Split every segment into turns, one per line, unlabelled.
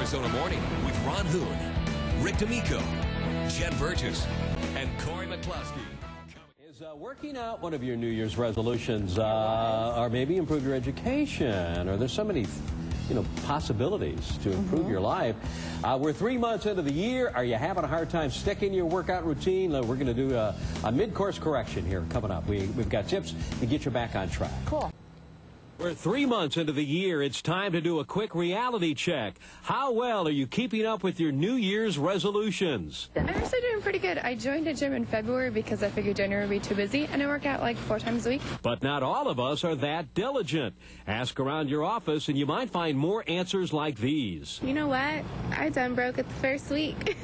Arizona Morning with Ron Hoon, Rick D'Amico, Jen Burgess, and Corey McCluskey.
Is working out one of your New Year's resolutions, or maybe improve your education, or there's so many, possibilities to improve your life. We're 3 months into the year. Are you having a hard time sticking your workout routine? We're going to do a mid-course correction here coming up. We've got tips to get you back on track.
Cool.
We're 3 months into the year. It's time to do a quick reality check. How well are you keeping up with your New Year's resolutions?
I'm actually doing pretty good. I joined a gym in February because I figured January would be too busy, and I work out like 4 times a week.
But not all of us are that diligent. Ask around your office, and you might find more answers like these.
You know what? I done broke it the first week.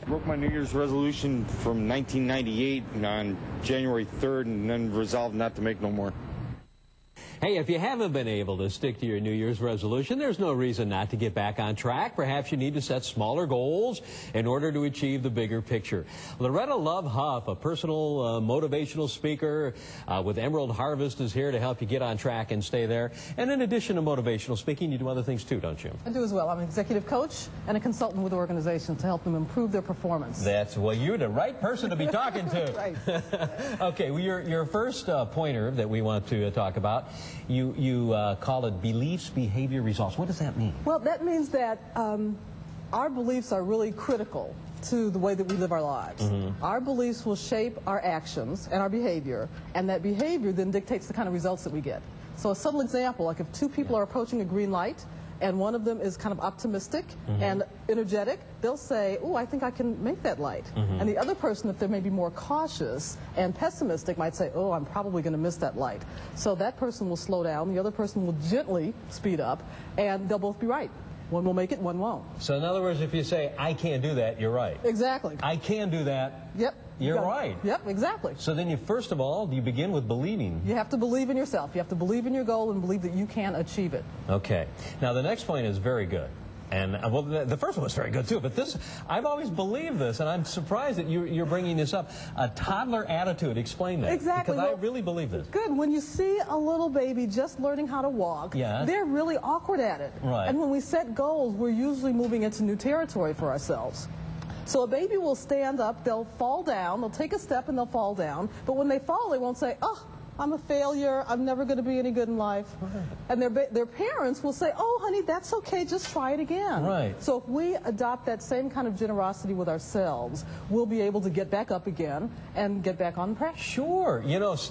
Broke my New Year's resolution from 1998 on January 3rd, and then resolved not to make no more.
Hey, if you haven't been able to stick to your New Year's resolution, there's no reason not to get back on track. Perhaps you need to set smaller goals in order to achieve the bigger picture. Loretta Love Huff, a personal motivational speaker with Emerald Harvest, is here to help you get on track and stay there. And in addition to motivational speaking, you do other things too, don't you?
I do as well. I'm an executive coach and a consultant with organizations to help them improve their performance.
Well, you're the right person to be talking to.
Right.
Okay, well, your first pointer that we want to talk about, you call it beliefs, behavior, results. What does that mean?
Well, that means that our beliefs are really critical to the way that we live our lives. Our beliefs will shape our actions and our behavior, and that behavior then dictates the kind of results that we get. So a subtle example, like if two people are approaching a green light, and one of them is kind of optimistic and energetic, they'll say, oh, I think I can make that light. And the other person, if they're maybe more cautious and pessimistic, might say, oh, I'm probably going to miss that light. So that person will slow down, the other person will gently speed up, and they'll both be right. One will make it, one won't.
So in other words, if you say, I can't do that, you're right.
Exactly.
I can do that.
Yep.
You're right.
Yep, exactly.
So then first of all, you begin with believing.
You have to believe in yourself. You have to believe in your goal and believe that you can achieve it.
Okay. Now the next point is very good. And well, the first one was very good too, but this, I've always believed this, and I'm surprised that you're bringing this up. A toddler attitude. Explain that.
Exactly.
Because I really believe this.
Good. When you see a little baby just learning how to walk, they're really awkward at it.
Right.
And when we set goals, we're usually moving into new territory for ourselves. So a baby will stand up, they'll fall down, they'll take a step and they'll fall down, but when they fall, they won't say, oh, I'm a failure, I'm never going to be any good in life. Right. And their parents will say, oh, honey, that's okay, just try it again.
Right.
So if we adopt that same kind of generosity with ourselves, we'll be able to get back up again and get back on track.
Sure.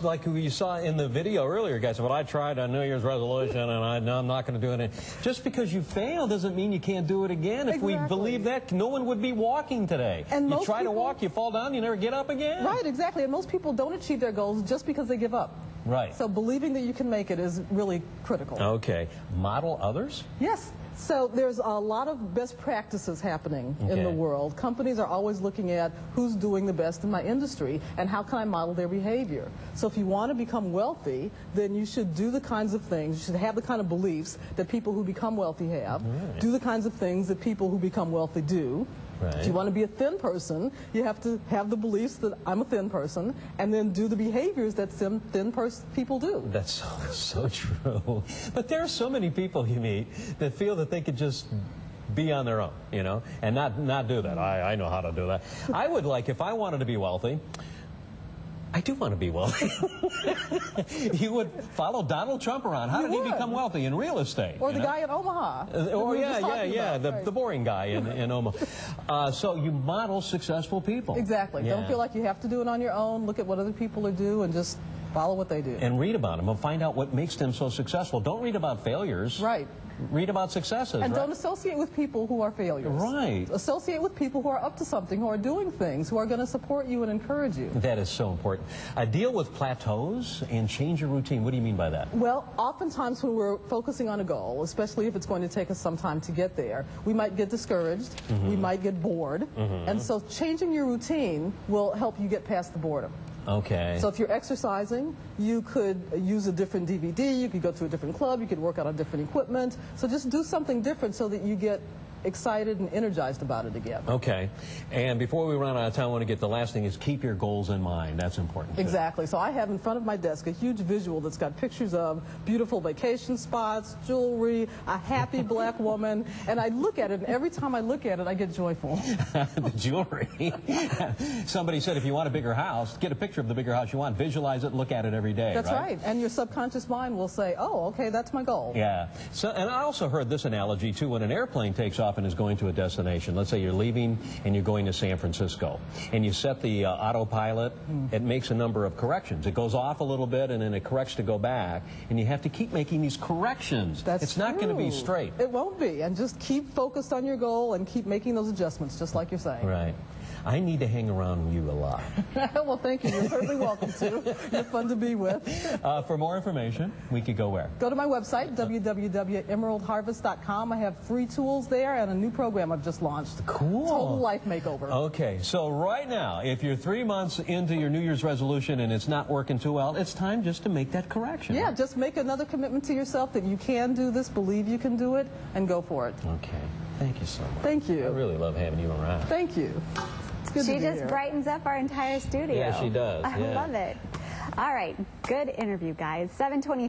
Like you saw in the video earlier, guys, well, I tried a New Year's resolution and I'm not going to do it. Just because you fail doesn't mean you can't do it again. If we believe that, no one would be walking today.
And
you try to walk, you fall down, you never get up again.
Right, exactly. And most people don't achieve their goals just because they give up.
Right.
So believing that you can make it is really critical.
Okay. Model others?
Yes. So there's a lot of best practices happening in the world. Companies are always looking at who's doing the best in my industry and how can I model their behavior. So if you want to become wealthy, then you should do the kinds of things, you should have the kind of beliefs that people who become wealthy have, do the kinds of things that people who become wealthy do.
Right.
If you want to be a thin person, you have to have the beliefs that I'm a thin person, and then do the behaviors that thin people do.
That's so true. But there are so many people you meet that feel that they could just be on their own, and not do that. I know how to do that. I would if I wanted to be wealthy, I do want to be wealthy. You would follow Donald Trump around. How did he become wealthy in real estate?
Or the guy in Omaha.
The boring guy in Omaha. So you model successful people.
Exactly. Don't feel like you have to do it on your own. Look at what other people are doing and just follow what they do.
And read about them and find out what makes them so successful. Don't read about failures.
Right.
Read about successes.
And don't associate with people who are failures.
Right.
Associate with people who are up to something, who are doing things, who are going to support you and encourage you.
That is so important. Deal with plateaus and change your routine. What do you mean by that?
Well, oftentimes when we're focusing on a goal, especially if it's going to take us some time to get there, we might get discouraged, we might get bored, and so changing your routine will help you get past the boredom.
Okay.
So if you're exercising, you could use a different DVD, you could go to a different club, you could work out on different equipment. So just do something different so that you get excited and energized about it again.
Okay. And before we run out of time, I want to get the last thing is keep your goals in mind. That's important too.
Exactly. So I have in front of my desk a huge visual that's got pictures of beautiful vacation spots, jewelry, a happy black woman, and I look at it, and every time I look at it, I get joyful.
The jewelry. Somebody said if you want a bigger house, get a picture of the bigger house you want, visualize it, look at it every day.
That's right. And your subconscious mind will say, oh, okay, that's my goal.
Yeah. So, and I also heard this analogy too. When an airplane takes off and is going to a destination, let's say you're leaving and you're going to San Francisco, and you set the autopilot, it makes a number of corrections. It goes off a little bit and then it corrects to go back, and you have to keep making these corrections.
That's
It's not going to be straight.
It won't be. And just keep focused on your goal and keep making those adjustments, just like you're saying.
Right. I need to hang around with you a lot.
Well, thank you. You're certainly welcome to. You're fun to be with.
For more information, we could go where?
Go to my website, www.emeraldharvest.com. I have free tools there and a new program I've just launched.
Cool.
Total life makeover.
Okay, so right now, if you're 3 months into your New Year's resolution and it's not working too well, it's time just to make that correction.
Yeah, just make another commitment to yourself that you can do this, believe you can do it, and go for it.
Okay. Thank you so much.
Thank you.
I really love having you around.
Thank you. It's good to be
She just
here.
brightens up our entire studio.
Yeah, she does.
I
Yeah.
love it. All right, good interview, guys. 7:20.